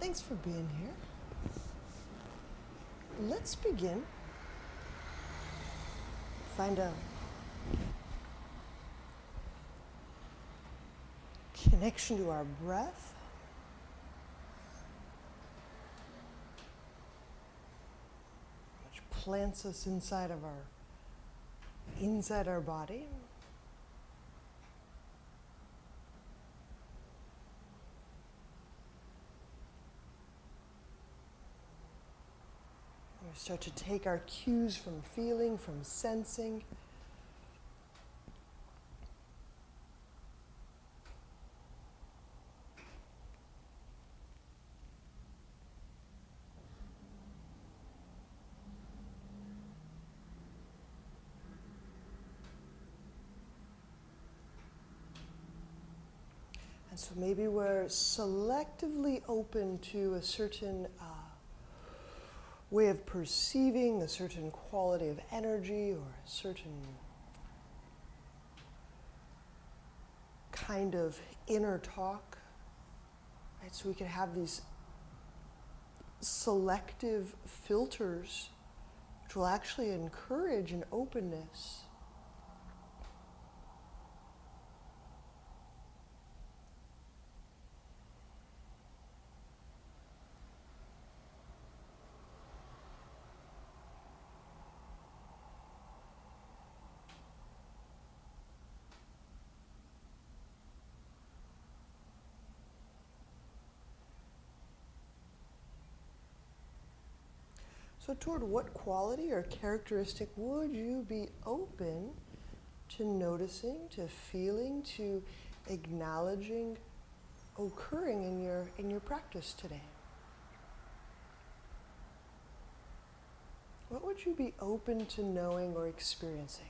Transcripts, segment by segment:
Thanks for being here. Let's begin. Find a connection to our breath. Which plants us inside our body. We start to take our cues from feeling, from sensing. And so maybe we're selectively open to a certain way of perceiving, a certain quality of energy, or a certain kind of inner talk. Right? So we can have these selective filters which will actually encourage an openness. So toward what quality or characteristic would you be open to noticing, to feeling, to acknowledging occurring in your practice today? What would you be open to knowing or experiencing?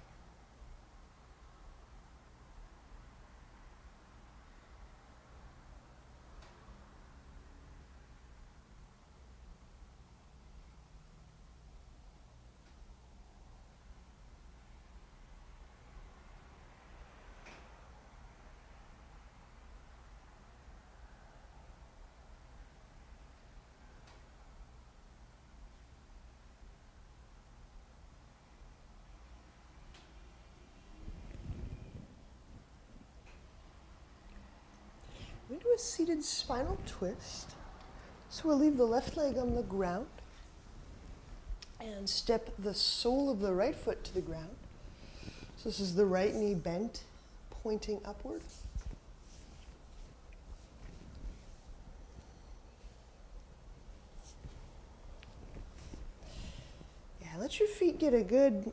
We do a seated spinal twist. So we'll leave the left leg on the ground and step the sole of the right foot to the ground. So this is the right knee bent, pointing upward. Yeah, let your feet get a good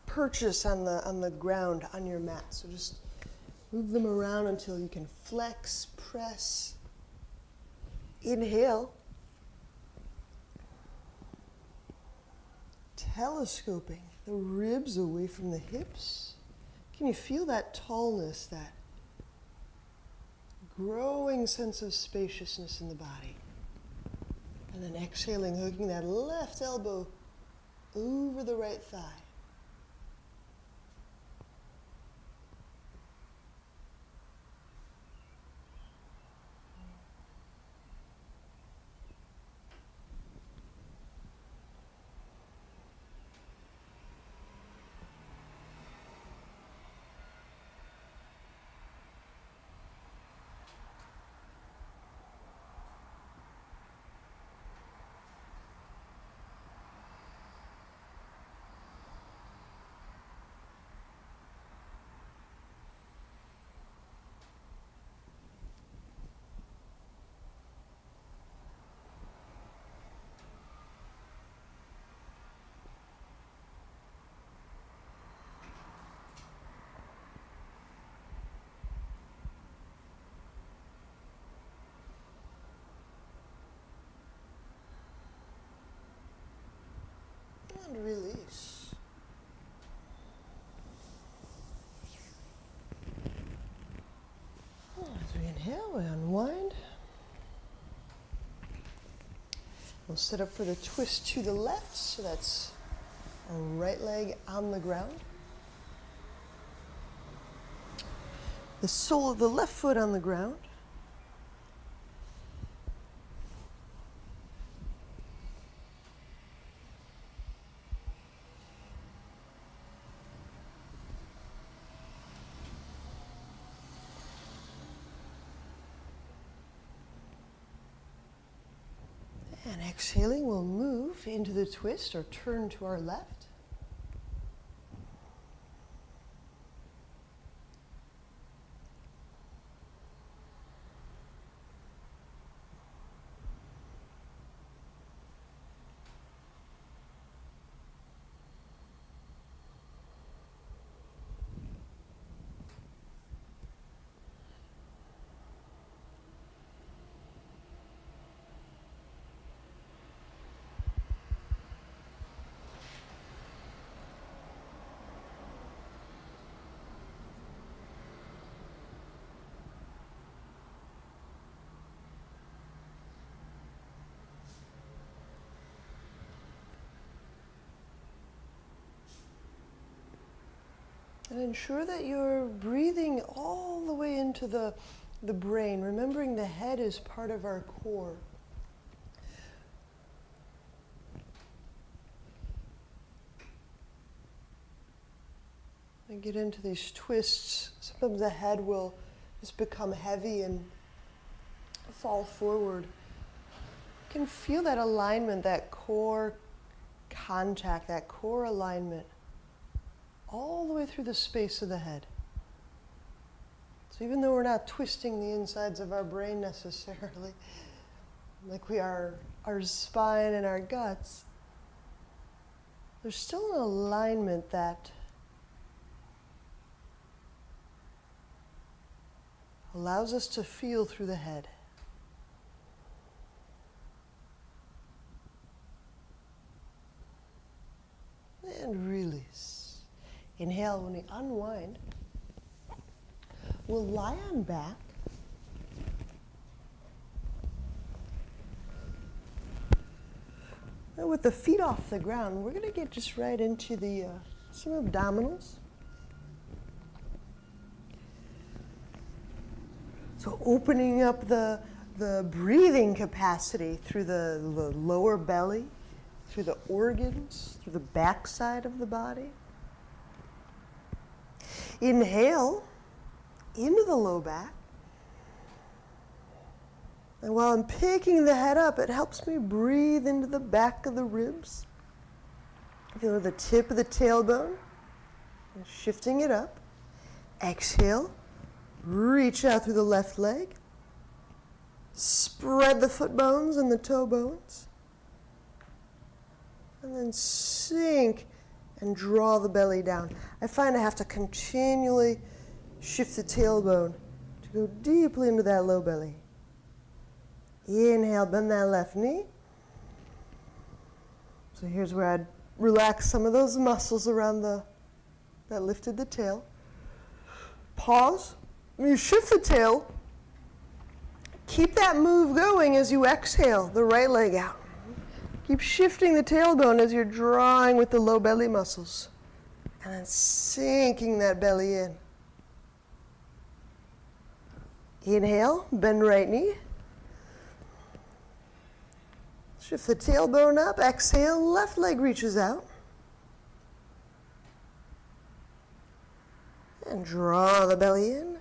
purchase on the ground on your mat. So just move them around until you can flex, press. Inhale. Telescoping the ribs away from the hips. Can you feel that tallness, that growing sense of spaciousness in the body? And then exhaling, hooking that left elbow over the right thigh. And release. As we inhale, we unwind. We'll set up for the twist to the left, so that's our right leg on the ground. The sole of the left foot on the ground. And exhaling, we'll move into the twist or turn to our left. And ensure that you're breathing all the way into the brain, remembering the head is part of our core. And get into these twists. Sometimes the head will just become heavy and fall forward. You can feel that alignment, that core contact, that core alignment, all the way through the space of the head. So even though we're not twisting the insides of our brain necessarily, like we are our spine and our guts, there's still an alignment that allows us to feel through the head. And release. Inhale, when we unwind, we'll lie on back. And with the feet off the ground, we're going to get just right into the some abdominals. So opening up the breathing capacity through the lower belly, through the organs, through the backside of the body. Inhale into the low back. And while I'm picking the head up, it helps me breathe into the back of the ribs. Feel the tip of the tailbone, and shifting it up. Exhale, reach out through the left leg. Spread the foot bones and the toe bones. And then sink and draw the belly down. I find I have to continually shift the tailbone to go deeply into that low belly. Inhale, bend that left knee. So here's where I'd relax some of those muscles around that lifted the tail. Pause. You shift the tail. Keep that move going as you exhale the right leg out. Keep shifting the tailbone as you're drawing with the low belly muscles. And then sinking that belly in. Inhale, bend right knee. Shift the tailbone up. Exhale, left leg reaches out. And draw the belly in.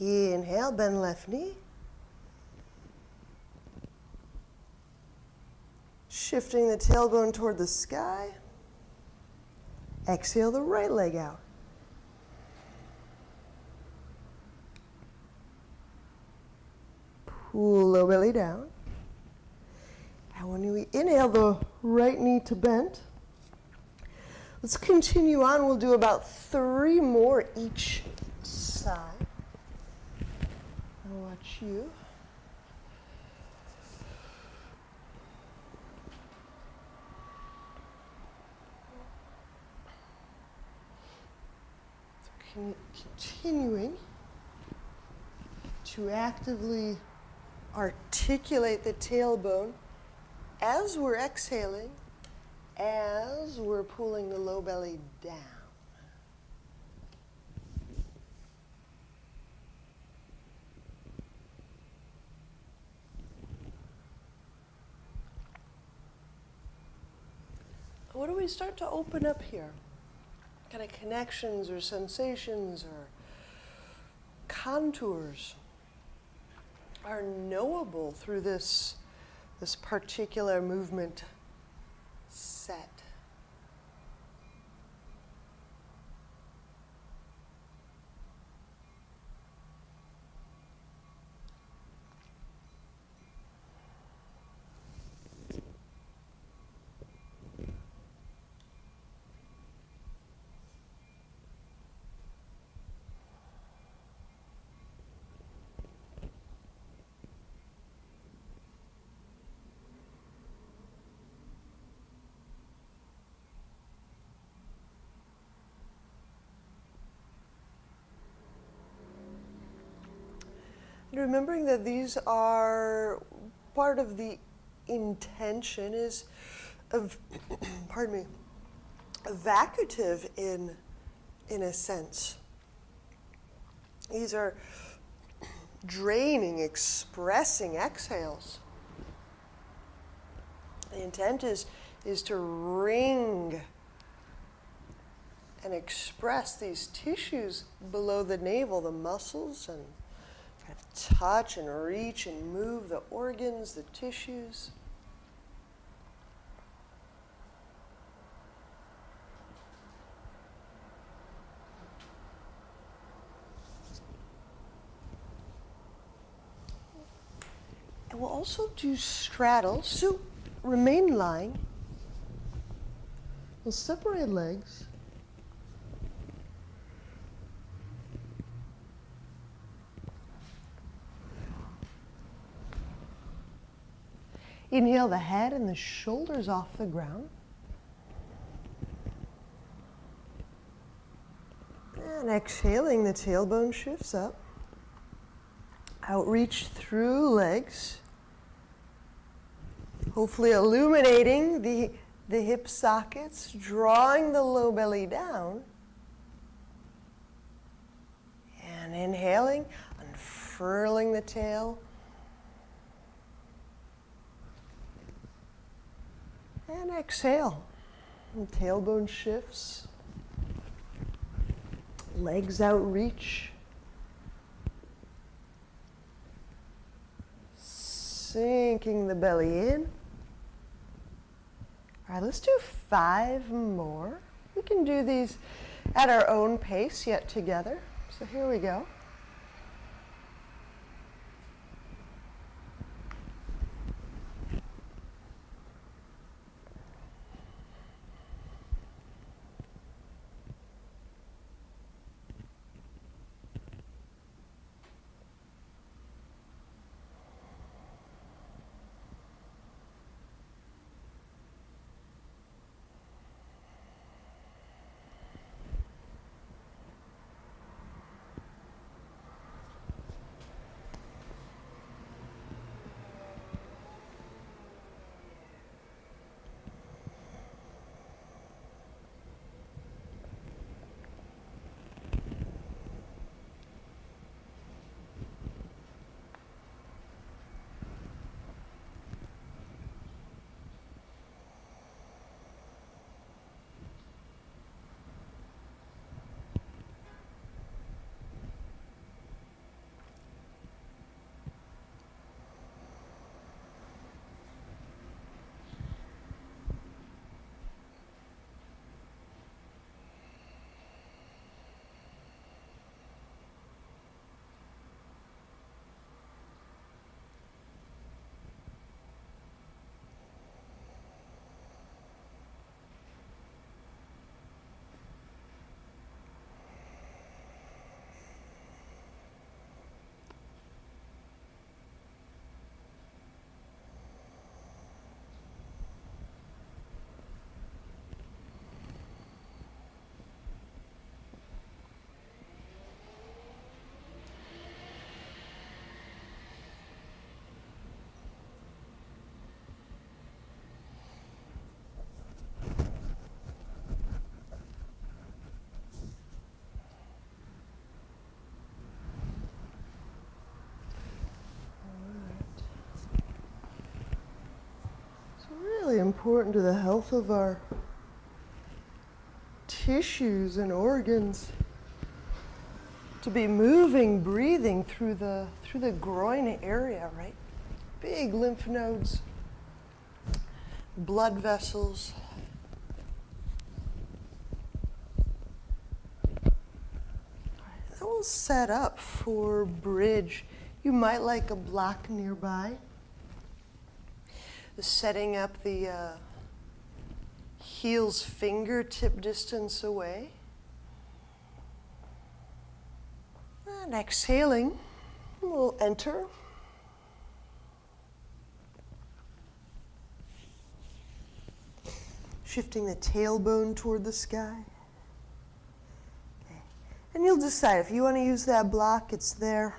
Inhale, bend left knee. Shifting the tailbone toward the sky. Exhale the right leg out. Pull low belly down. And when we inhale the right knee to bend, let's continue on. We'll do about 3 more each side. I'll watch you. Continuing to actively articulate the tailbone as we're exhaling, as we're pulling the low belly down. What do we start to open up here? Kind of connections or sensations or contours. are knowable through this particular movement set. And remembering that these are part of the intention is of, pardon me, evacuative in a sense. These are draining, expressing exhales. The intent is to wring and express these tissues below the navel, the muscles, and kind of touch and reach and move the organs, the tissues. And we'll also do straddles. So remain lying. We'll separate legs. Inhale the head and the shoulders off the ground. And exhaling, the tailbone shifts up. Outreach through legs. Hopefully illuminating the hip sockets, drawing the low belly down. And inhaling, unfurling the tail. And exhale. And tailbone shifts. Legs outreach. Sinking the belly in. All right, let's do 5 more. We can do these at our own pace yet together. So here we go. Really important to the health of our tissues and organs to be moving, breathing through the groin area, right? Big lymph nodes, blood vessels. That will set up for bridge. You might like a block nearby. Setting up the heels fingertip distance away. And exhaling, we'll enter. Shifting the tailbone toward the sky. Okay. And you'll decide if you want to use that block, it's there.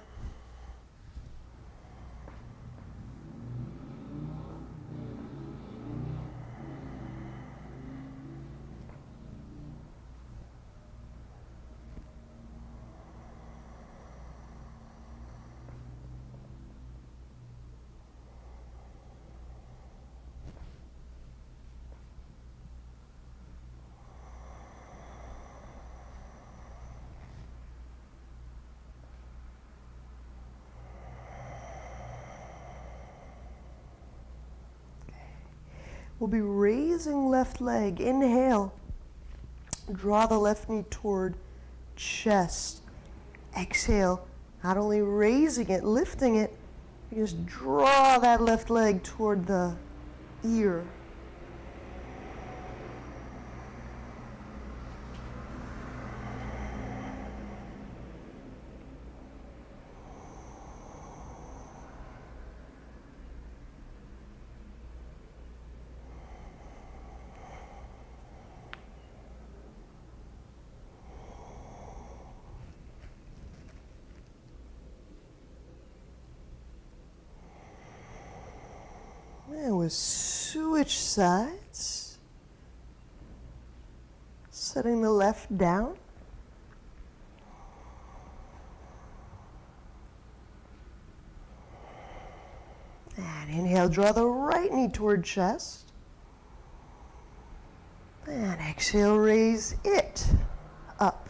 We'll be raising left leg. Inhale. Draw the left knee toward chest. Exhale. Not only raising it, lifting it, you just draw that left leg toward the ear. And we'll switch sides. Setting the left down. And inhale, draw the right knee toward chest. And exhale, raise it up.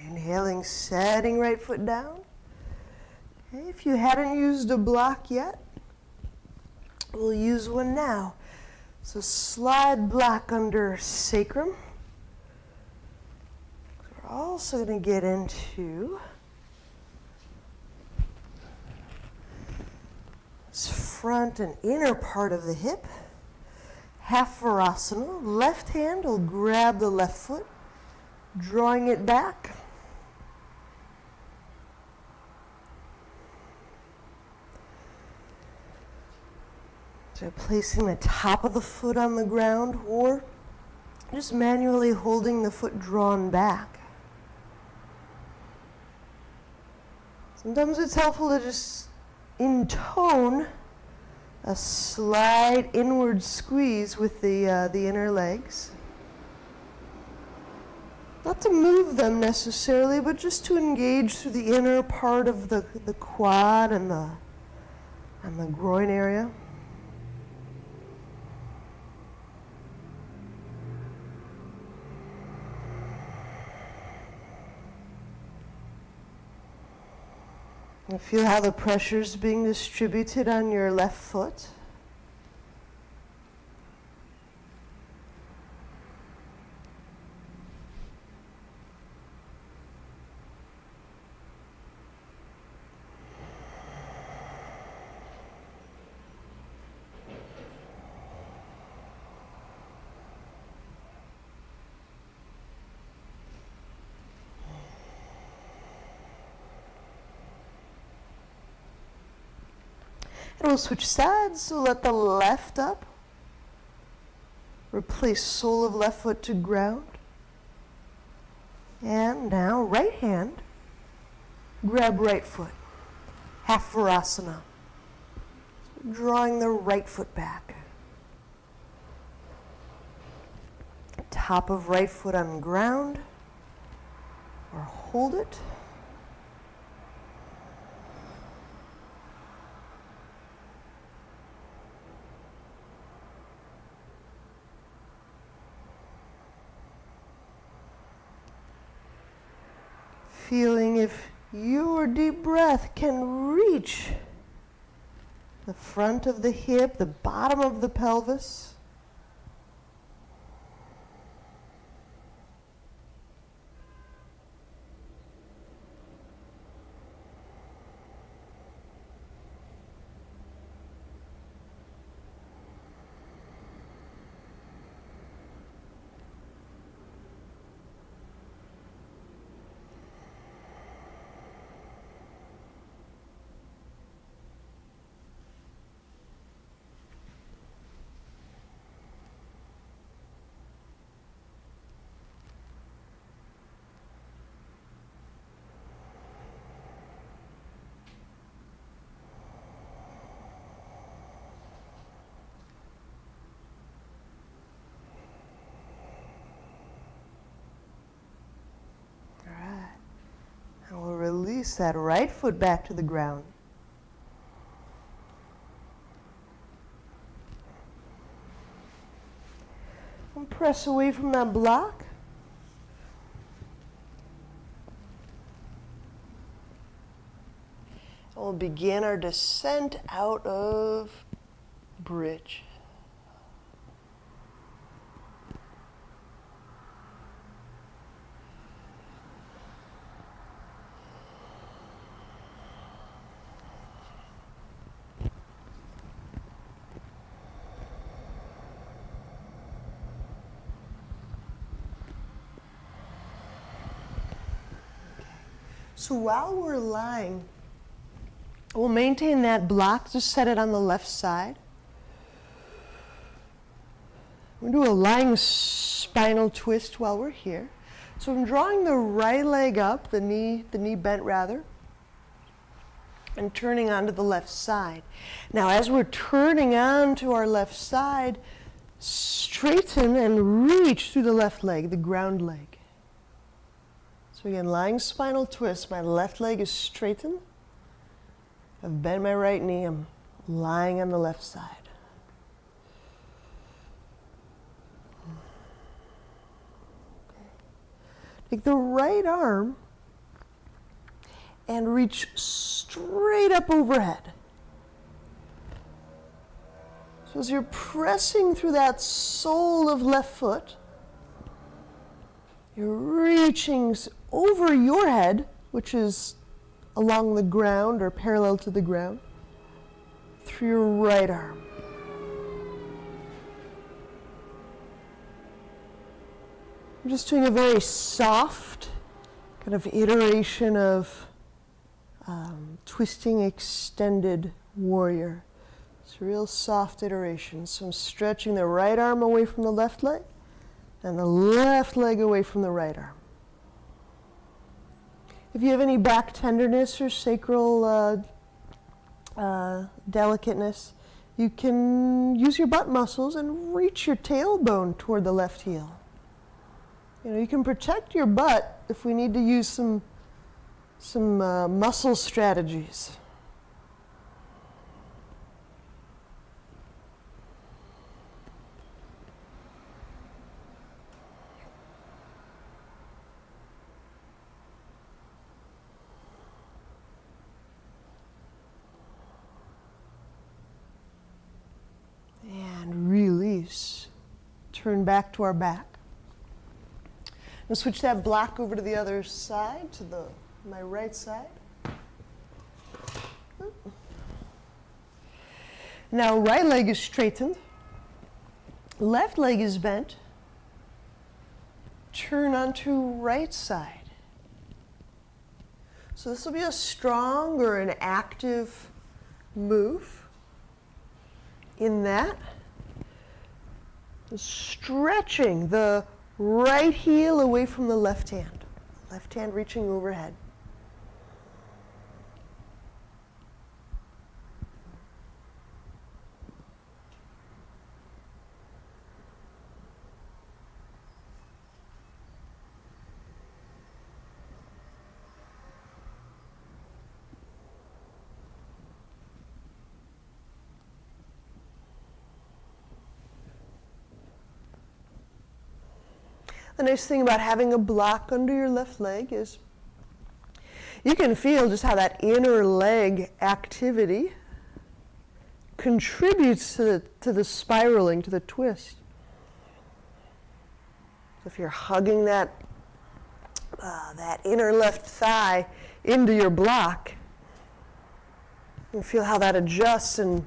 Inhaling, setting right foot down. Okay, if you hadn't used a block yet, we'll use one now. So slide block under sacrum. We're also going to get into this front and inner part of the hip. Half Virasana. Left hand will grab the left foot, drawing it back. So placing the top of the foot on the ground or just manually holding the foot drawn back. Sometimes it's helpful to just intone a slight inward squeeze with the inner legs. Not to move them necessarily, but just to engage through the inner part of the quad and the groin area. And feel how the pressure's being distributed on your left foot. And we'll switch sides, so let the left up. Replace sole of left foot to ground. And now right hand, grab right foot, half Virasana. Drawing the right foot back. Top of right foot on ground, or hold it. Feeling if your deep breath can reach the front of the hip, the bottom of the pelvis. And we'll release that right foot back to the ground. And press away from that block. And we'll begin our descent out of bridge. So while we're lying, we'll maintain that block, just set it on the left side. We'll do a lying spinal twist while we're here. So I'm drawing the right leg up, the knee bent rather, and turning onto the left side. Now as we're turning onto our left side, straighten and reach through the left leg, the ground leg. So again, lying spinal twist, my left leg is straightened. I've bent my right knee, I'm lying on the left side. Okay. Take the right arm and reach straight up overhead. So as you're pressing through that sole of left foot, you're reaching over your head, which is along the ground or parallel to the ground, through your right arm. I'm just doing a very soft kind of iteration of twisting extended warrior. It's a real soft iteration. So I'm stretching the right arm away from the left leg and the left leg away from the right arm. If you have any back tenderness or sacral delicateness, you can use your butt muscles and reach your tailbone toward the left heel. You know, you can protect your butt if we need to use some muscle strategies. And release. Turn back to our back. We'll switch that block over to the other side, to my right side. Now right leg is straightened. Left leg is bent. Turn onto right side. So this will be a strong or an active move. In that, stretching the right heel away from the left hand. Left hand reaching overhead. The nice thing about having a block under your left leg is you can feel just how that inner leg activity contributes to the spiraling, to the twist. So if you're hugging that inner left thigh into your block, you feel how that adjusts and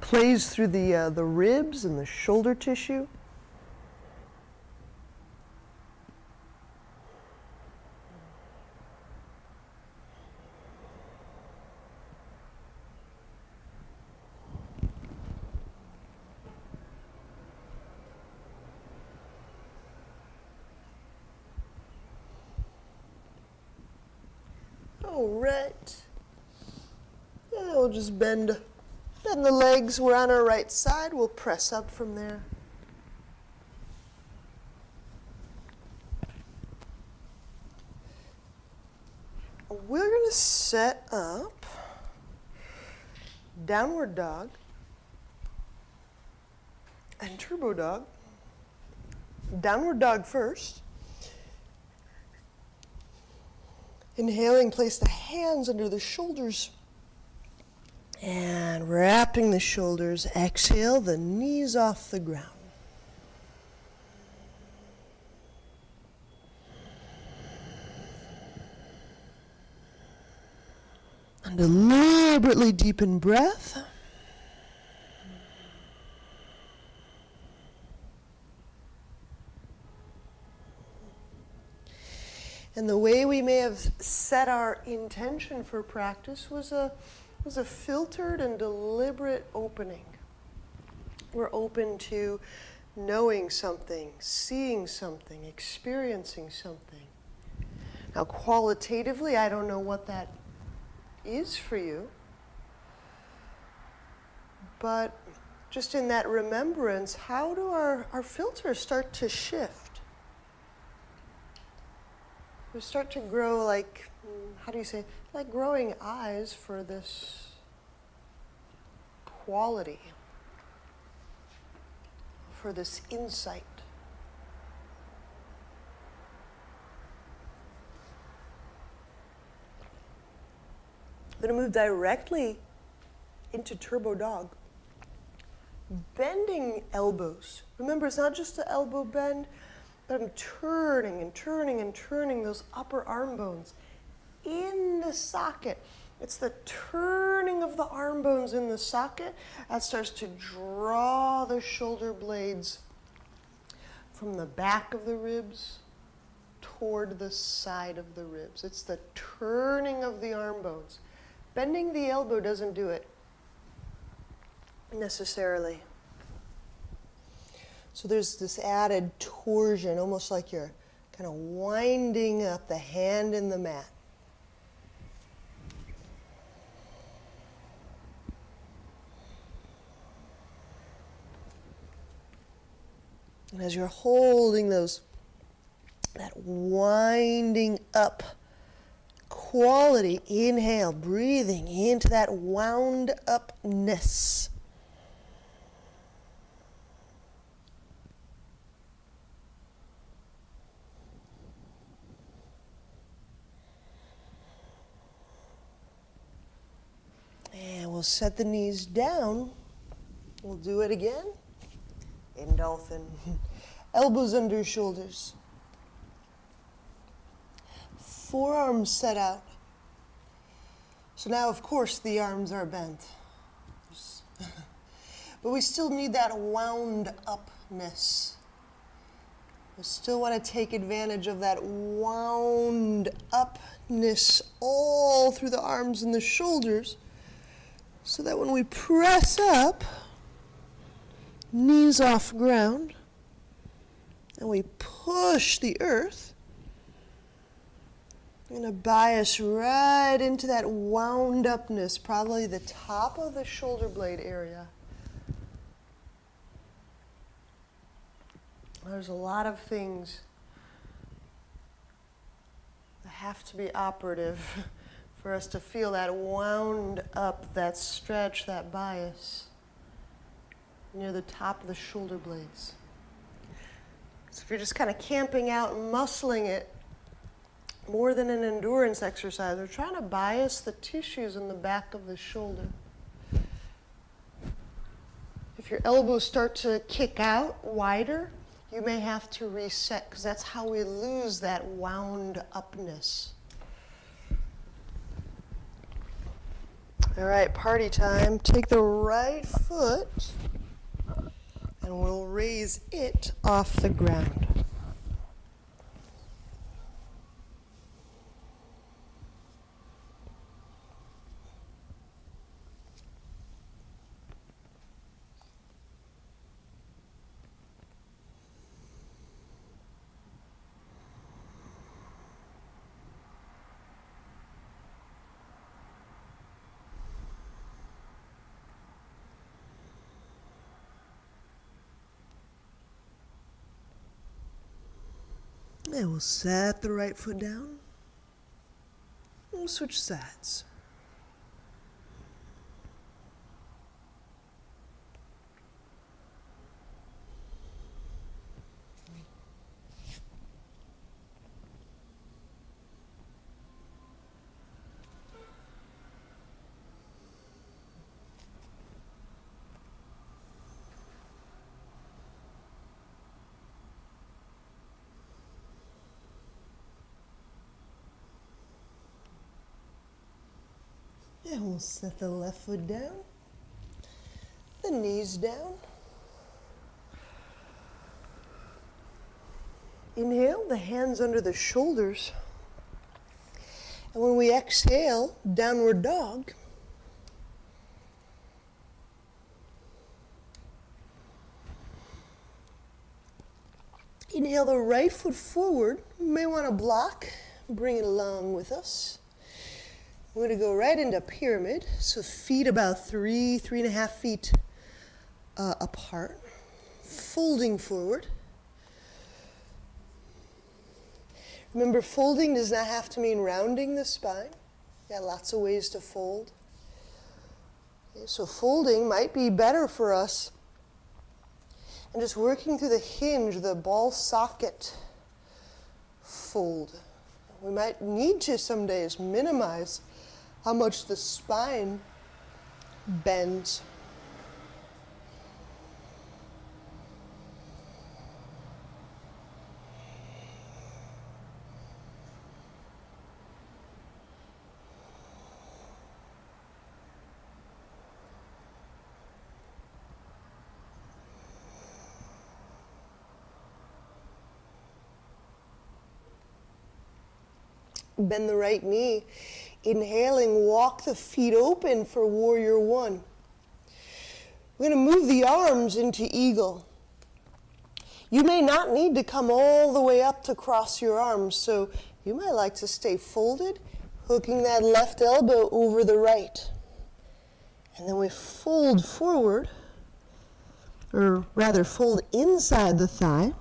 plays through the ribs and the shoulder tissue. All right. And we'll just bend the legs. We're on our right side. We'll press up from there. We're going to set up downward dog and turbo dog. Downward dog first. Inhaling, place the hands under the shoulders and wrapping the shoulders. Exhale, the knees off the ground. And deliberately deepen breath. And the way we may have set our intention for practice was a filtered and deliberate opening. We're open to knowing something, seeing something, experiencing something. Now, qualitatively, I don't know what that is for you, but just in that remembrance, how do our filters start to shift? We start to grow like, how do you say, like growing eyes for this quality, for this insight. I'm going to move directly into turbo dog. Bending elbows. Remember, it's not just the elbow bend, but I'm turning and turning and turning those upper arm bones in the socket. It's the turning of the arm bones in the socket that starts to draw the shoulder blades from the back of the ribs toward the side of the ribs. It's the turning of the arm bones. Bending the elbow doesn't do it necessarily. So there's this added torsion, almost like you're kind of winding up the hand in the mat. And as you're holding that winding up quality, inhale, breathing into that wound upness. And we'll set the knees down. We'll do it again. In dolphin. Elbows under shoulders. Forearms set out. So now, of course, the arms are bent. But we still need that wound upness. We still want to take advantage of that wound upness all through the arms and the shoulders, so that when we press up, knees off ground, and we push the earth, I'm going to bias right into that wound upness, probably the top of the shoulder blade area. There's a lot of things that have to be operative for us to feel that wound up, that stretch, that bias near the top of the shoulder blades. So if you're just kind of camping out and muscling it, more than an endurance exercise, we're trying to bias the tissues in the back of the shoulder. If your elbows start to kick out wider, you may have to reset, because that's how we lose that wound upness. All right, party time. Take the right foot and we'll raise it off the ground. And we'll set the right foot down. We'll switch sides. And we'll set the left foot down, the knees down. Inhale, the hands under the shoulders. And when we exhale, downward dog. Inhale the right foot forward. You may want to block, bring it along with us. We're going to go right into pyramid, so feet about 3.5 feet apart, folding forward. Remember, folding does not have to mean rounding the spine. Got lots of ways to fold. Okay, so folding might be better for us, and just working through the hinge, the ball socket fold. We might need to some days minimize how much the spine bends. Bend the right knee. Inhaling, walk the feet open for warrior one. We're going to move the arms into eagle. You may not need to come all the way up to cross your arms, so you might like to stay folded, hooking that left elbow over the right. And then we fold forward, or rather fold inside the thigh.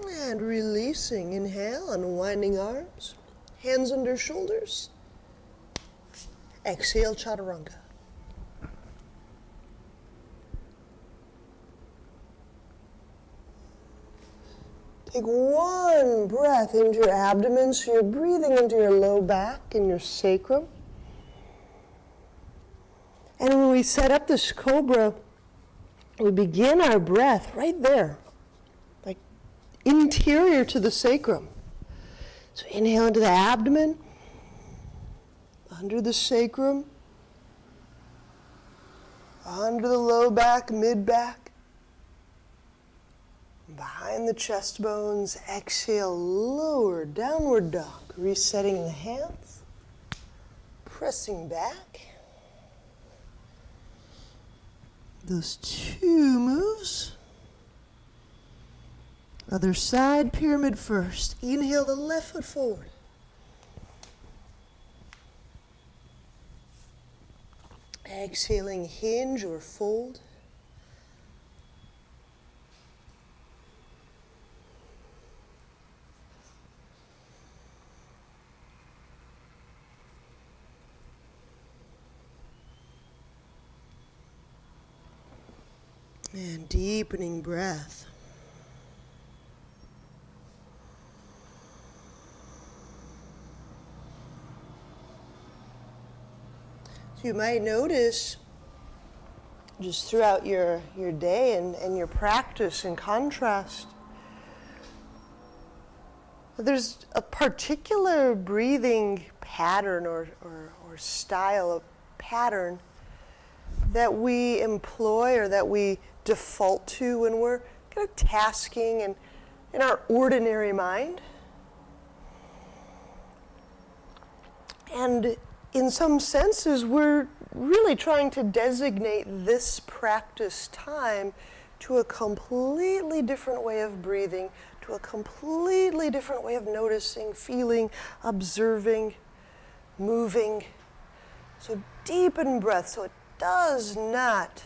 And releasing, inhale, unwinding arms, hands under shoulders. Exhale, chaturanga. Take one breath into your abdomen, so you're breathing into your low back and your sacrum. And when we set up this cobra, we begin our breath right there, like interior to the sacrum. So inhale into the abdomen, under the sacrum, under the low back, mid back, behind the chest bones. Exhale, lower, downward dog. Resetting the hands, pressing back. Those two moves. Other side, pyramid first. Inhale the left foot forward. Exhaling, hinge or fold. And deepening breath. So you might notice just throughout your day and your practice in contrast, there's a particular breathing pattern or style of pattern that we employ or that we default to when we're kind of tasking and in our ordinary mind. And in some senses, we're really trying to designate this practice time to a completely different way of breathing, to a completely different way of noticing, feeling, observing, moving. So deepen breath so it does not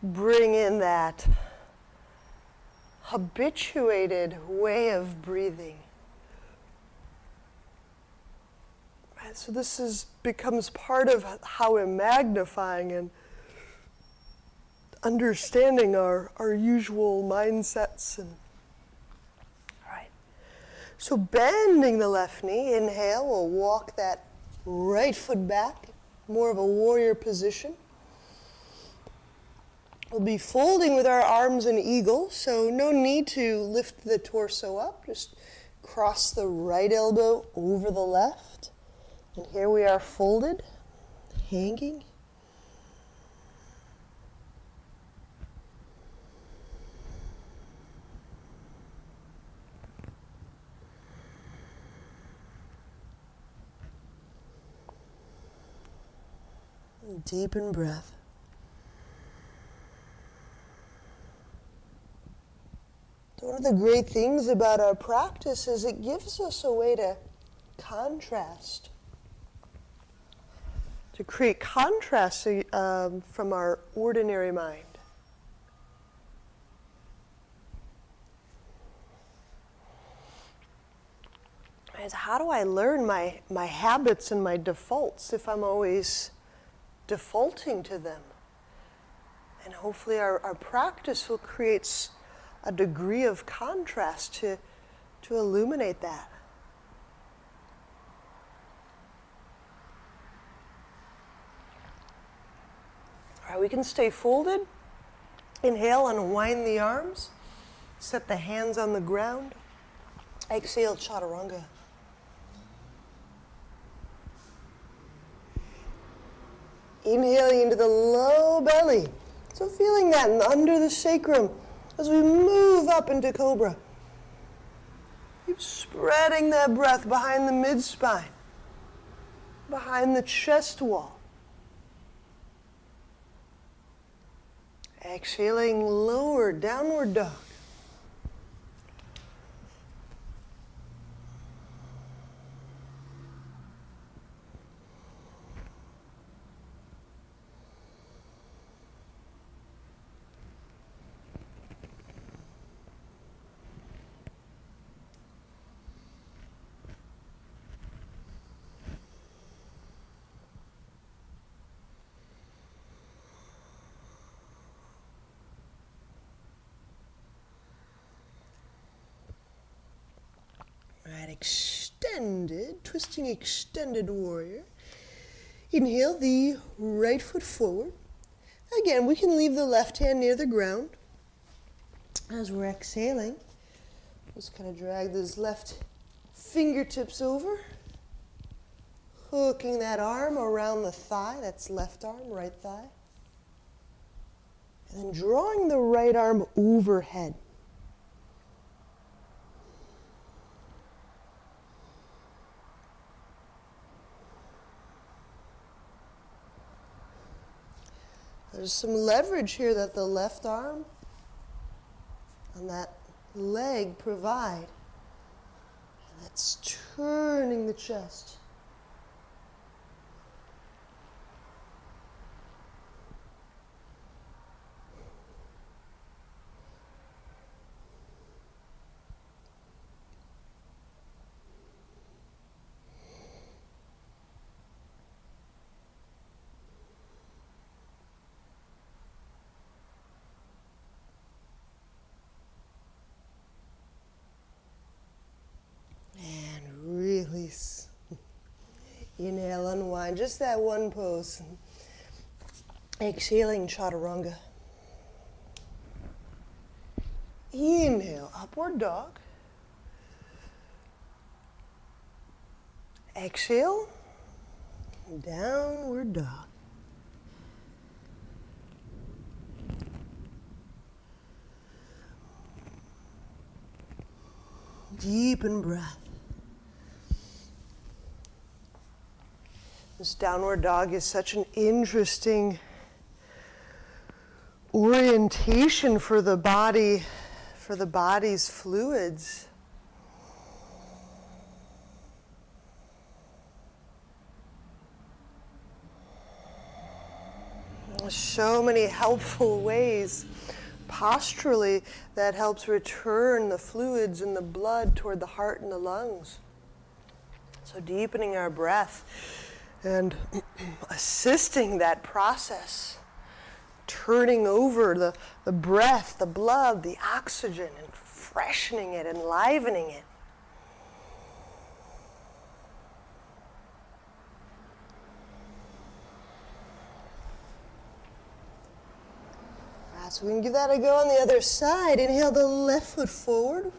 bring in that habituated way of breathing. Right, so this becomes part of how we're magnifying and understanding our usual mindsets. And all right. So bending the left knee, inhale, we'll walk that right foot back, more of a warrior position. We'll be folding with our arms in eagle, so no need to lift the torso up. Just cross the right elbow over the left. And here we are folded, hanging. Deepen breath. One of the great things about our practice is it gives us a way to contrast, to create contrast from our ordinary mind. As how do I learn my habits and my defaults if I'm always defaulting to them? And hopefully our practice will create a degree of contrast to illuminate that. All right, we can stay folded. Inhale, unwind the arms. Set the hands on the ground. Exhale, chaturanga. Inhaling into the low belly. So feeling that under the sacrum as we move up into cobra. Keep spreading that breath behind the mid-spine, behind the chest wall. Exhaling, lower, downward dog. extended, twisting extended warrior. Inhale the right foot forward. Again, we can leave the left hand near the ground. As we're exhaling, just kind of drag those left fingertips over, hooking that arm around the thigh. That's left arm, right thigh. And then drawing the right arm overhead. There's some leverage here that the left arm and that leg provide. And that's turning the chest. Release. Inhale, unwind. Just that one pose. Exhaling, chaturanga. Inhale, upward dog. Exhale, downward dog. Deepen breath. This downward dog is such an interesting orientation for the body, for the body's fluids. There's so many helpful ways posturally that helps return the fluids and the blood toward the heart and the lungs. So deepening our breath and assisting that process, turning over the breath, the blood, the oxygen, and freshening it, enlivening it. So we can give that a go on the other side. Inhale the left foot forward,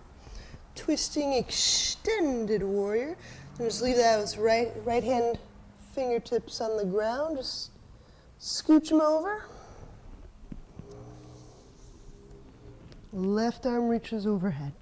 twisting extended warrior. And just leave that with right hand fingertips on the ground. Just scooch them over. Left arm reaches overhead.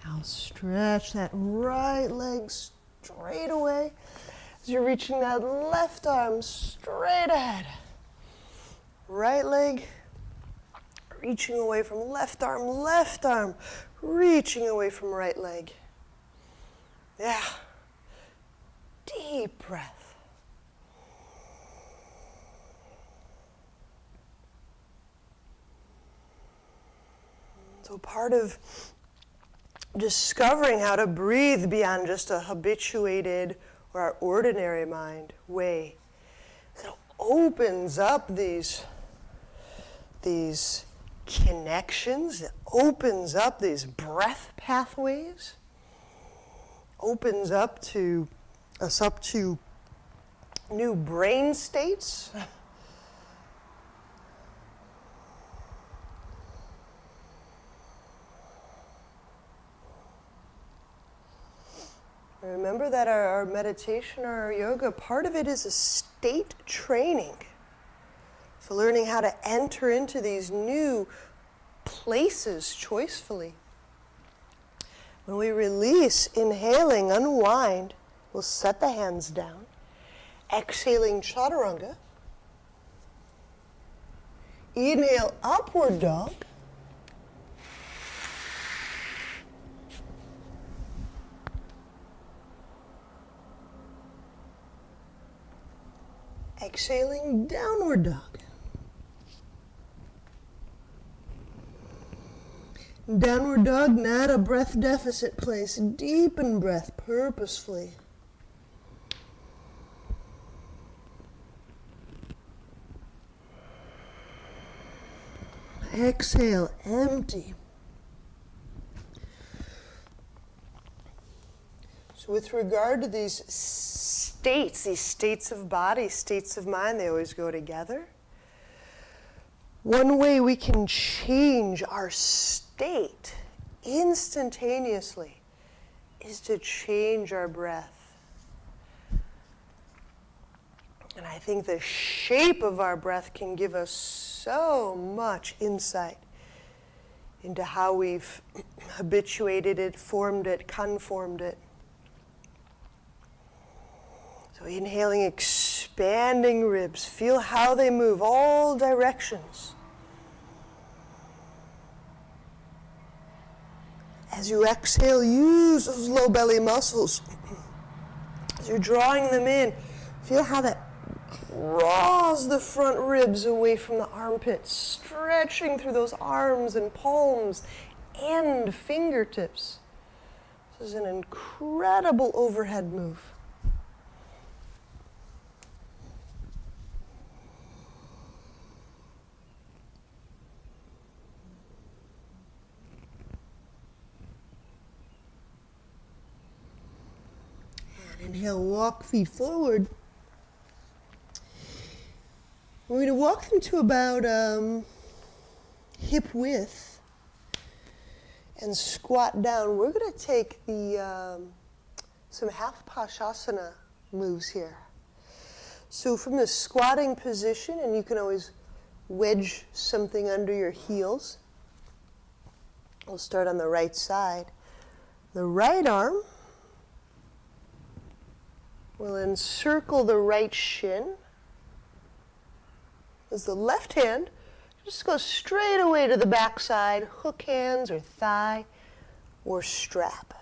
Now stretch that right leg straight away as you're reaching that left arm straight ahead. Right leg reaching away from left arm reaching away from right leg. Yeah. Deep breath. So part of discovering how to breathe beyond just a habituated or our ordinary mind way. So it opens up these connections, it opens up these breath pathways, opens up to us up to new brain states. Remember that our meditation or our yoga, part of it is a state training. So learning how to enter into these new places choicefully. When we release, inhaling, unwind, we'll set the hands down. Exhaling, chaturanga. Inhale, upward dog. Exhaling, downward dog. Downward dog, not a breath deficit place. Deepen breath purposefully. Exhale, empty. So with regard to these states of body, states of mind, they always go together. One way we can change our state instantaneously is to change our breath. And I think the shape of our breath can give us so much insight into how we've habituated it, formed it, conformed it. So inhaling, expanding ribs. Feel how they move, all directions. As you exhale, use those low belly muscles. As you're drawing them in, feel how that draws the front ribs away from the armpits, stretching through those arms and palms and fingertips. This is an incredible overhead move. And inhale, walk feet forward. We're going to walk them to about hip width and squat down. We're going to take the some half Pashasana moves here. So from the squatting position, and you can always wedge something under your heels. We'll start on the right side. The right arm will encircle the right shin. As the left hand just goes straight away to the backside, hook hands or thigh or strap.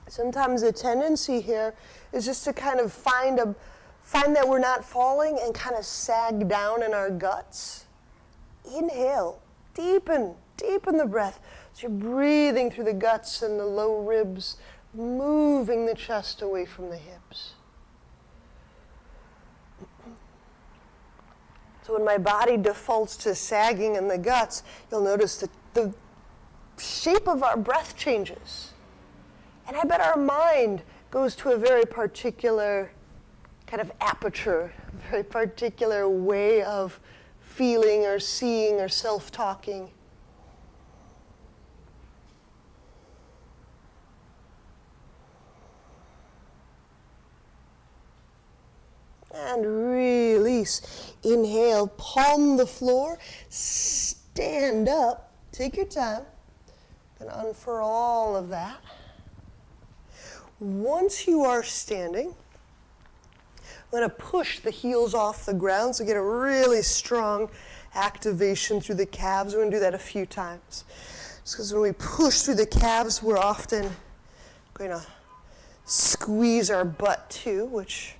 Sometimes the tendency here is just to kind of find that we're not falling and kind of sag down in our guts. Inhale, deepen the breath. So you're breathing through the guts and the low ribs, moving the chest away from the hips. So when my body defaults to sagging in the guts, you'll notice that the shape of our breath changes. And I bet our mind goes to a very particular kind of aperture, a very particular way of feeling or seeing or self-talking. And release. Inhale, palm the floor, stand up, take your time, and unfurl all of that. Once you are standing, I'm going to push the heels off the ground, so get a really strong activation through the calves. We're going to do that a few times. Just because when we push through the calves, we're often going to squeeze our butt too, which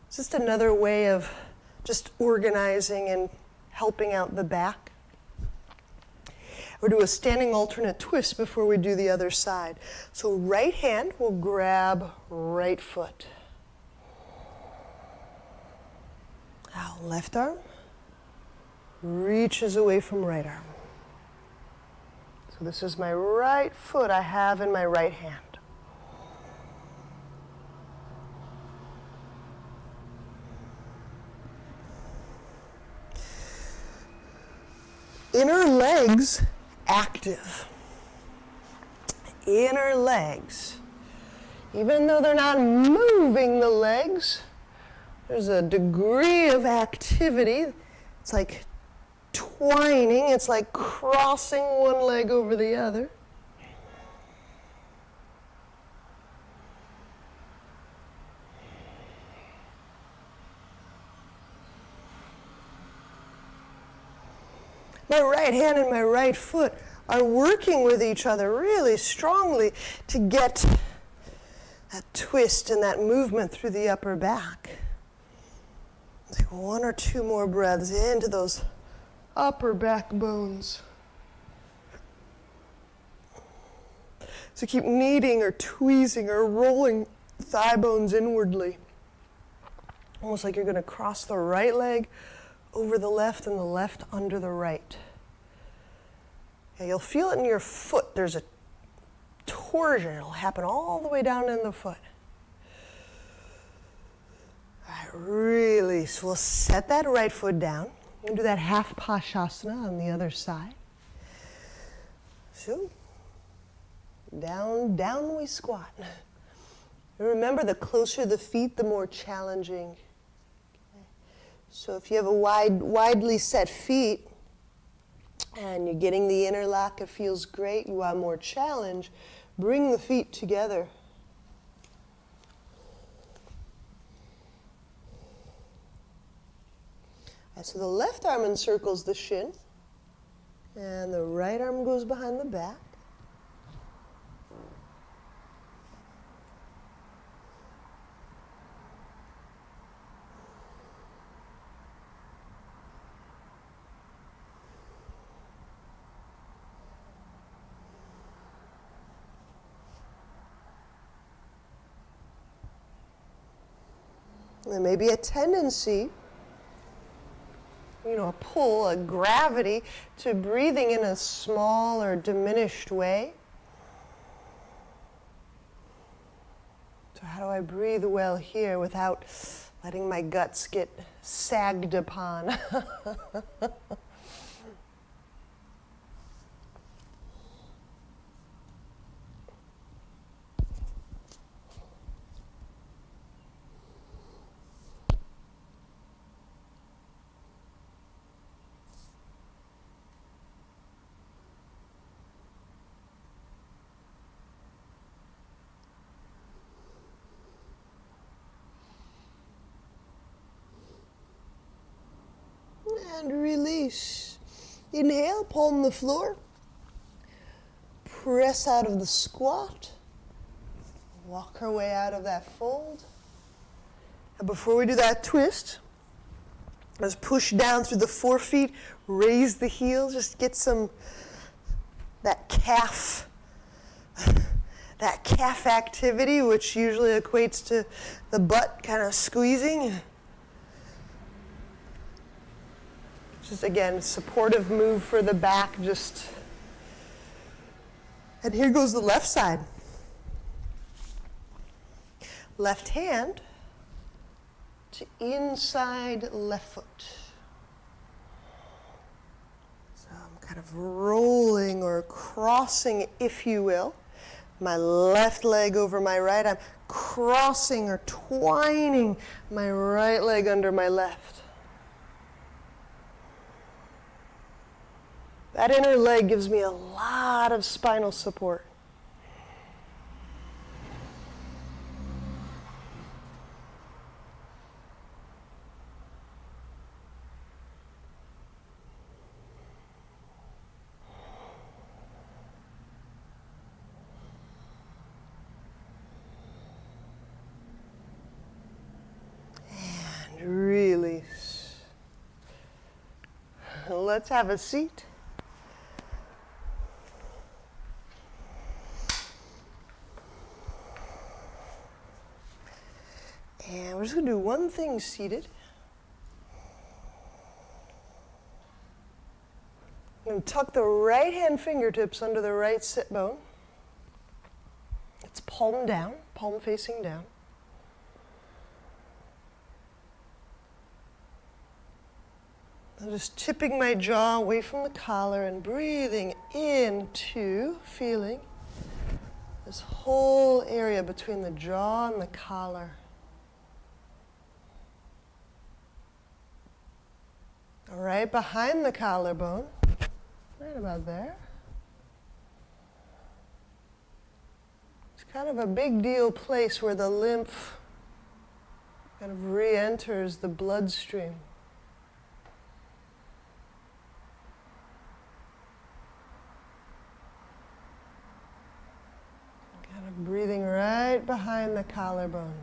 is just another way of just organizing and helping out the back. We'll do a standing alternate twist before we do the other side. So right hand will grab right foot. Now left arm reaches away from right arm. So this is my right foot I have in my right hand. Inner legs active. Inner legs. Even though they're not moving the legs, there's a degree of activity. It's like twining. It's like crossing one leg over the other. my right hand and my right foot are working with each other really strongly to get that twist and that movement through the upper back. Take 1 or 2 more breaths into those upper back bones. So keep kneading or tweezing or rolling thigh bones inwardly. Almost like you're going to cross the right leg over the left and the left under the right. Yeah, you'll feel it in your foot. There's a torsion. It'll happen all the way down in the foot. All right, release. We'll set that right foot down and do that half Pashasana on the other side. So, down we squat. And remember, the closer the feet, the more challenging. Okay. So if you have a widely set feet and you're getting the interlock, it feels great, you want more challenge, bring the feet together. Right, so the left arm encircles the shin and the right arm goes behind the back. There may be a tendency, a pull, a gravity to breathing in a small or diminished way. So how do I breathe well here without letting my guts get sagged upon? And release. Inhale, palm the floor. Press out of the squat. Walk our way out of that fold. And before we do that twist, let's push down through the forefeet, raise the heels, just get that calf activity, which usually equates to the butt kind of squeezing. Just again, supportive move for the back, and here goes the left side. Left hand to inside left foot. So I'm kind of rolling or crossing, if you will, my left leg over my right. I'm crossing or twining my right leg under my left. That inner leg gives me a lot of spinal support. And release. Let's have a seat. And we're just going to do one thing seated. I'm going to tuck the right hand fingertips under the right sit bone. It's palm down, palm facing down. I'm just tipping my jaw away from the collar and breathing into, feeling this whole area between the jaw and the collar. Right behind the collarbone, right about there. It's kind of a big deal place where the lymph kind of re-enters the bloodstream. right behind the collarbone.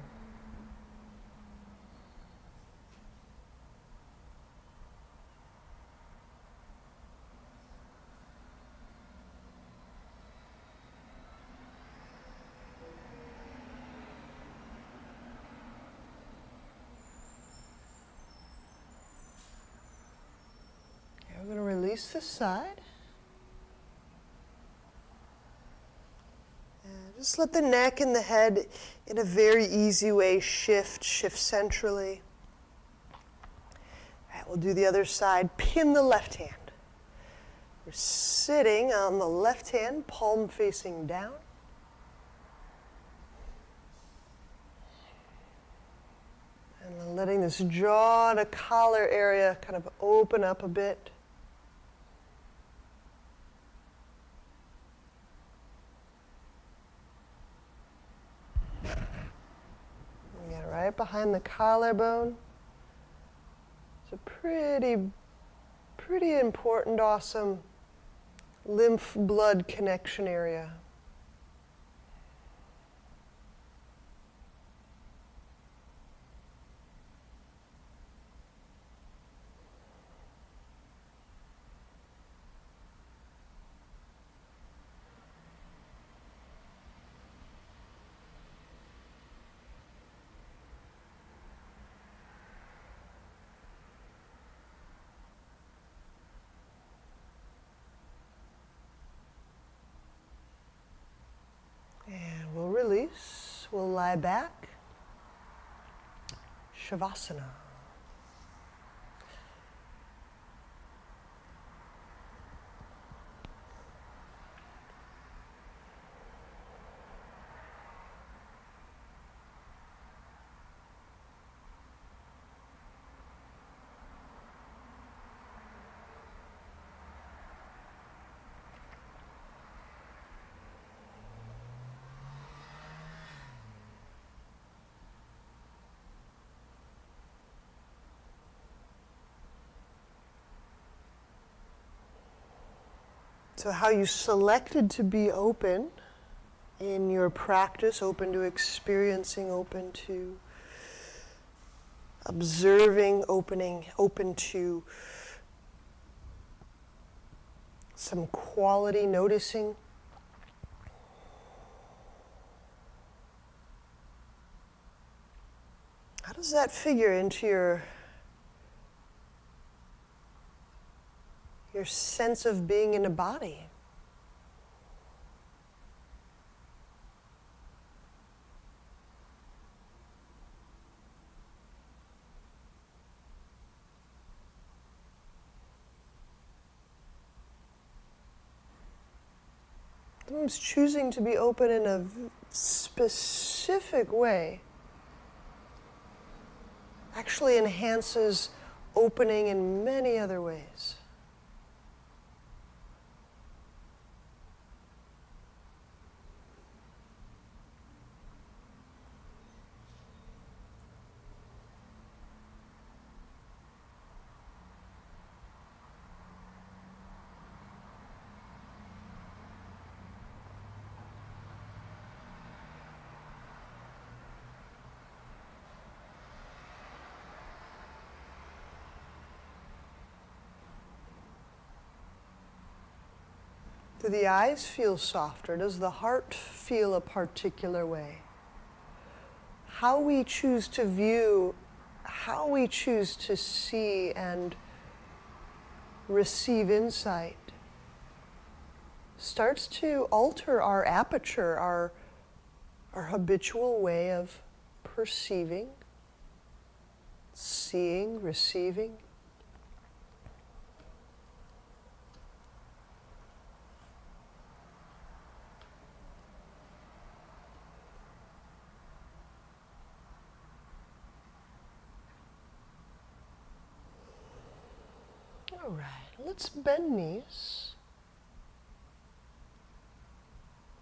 Okay, we're going to release this side. Just let the neck and the head, in a very easy way, shift centrally. All right, we'll do the other side. Pin the left hand. We're sitting on the left hand, palm facing down. And then letting this jaw to collar area kind of open up a bit. Get right behind the collarbone. It's a pretty important, awesome lymph blood connection area. And we'll release. We'll lie back. Shavasana. So how you selected to be open in your practice, open to experiencing, open to observing, open to some quality, noticing. How does that figure into your sense of being in a body? Sometimes choosing to be open in a specific way actually enhances opening in many other ways. Do the eyes feel softer? Does the heart feel a particular way? How we choose to view, how we choose to see and receive insight starts to alter our aperture, our habitual way of perceiving, seeing, receiving. All right, let's bend knees.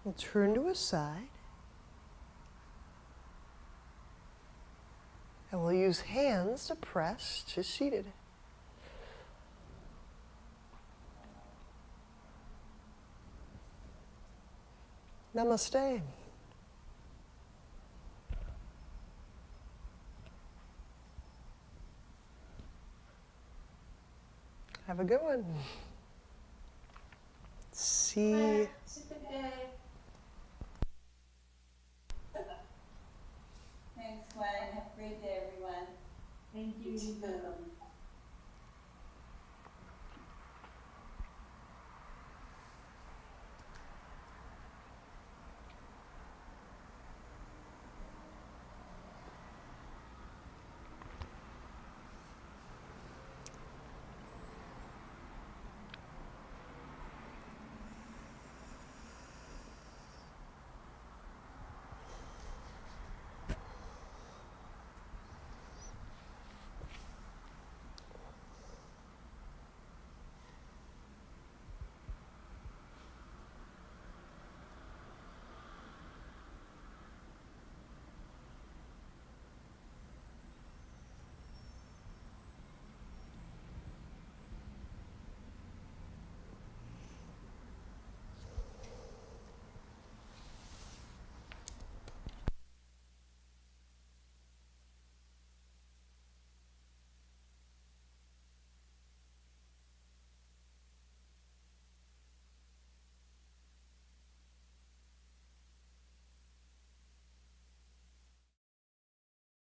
We'll turn to a side. And we'll use hands to press to seated. Namaste. Have a good one. See. Sit back down.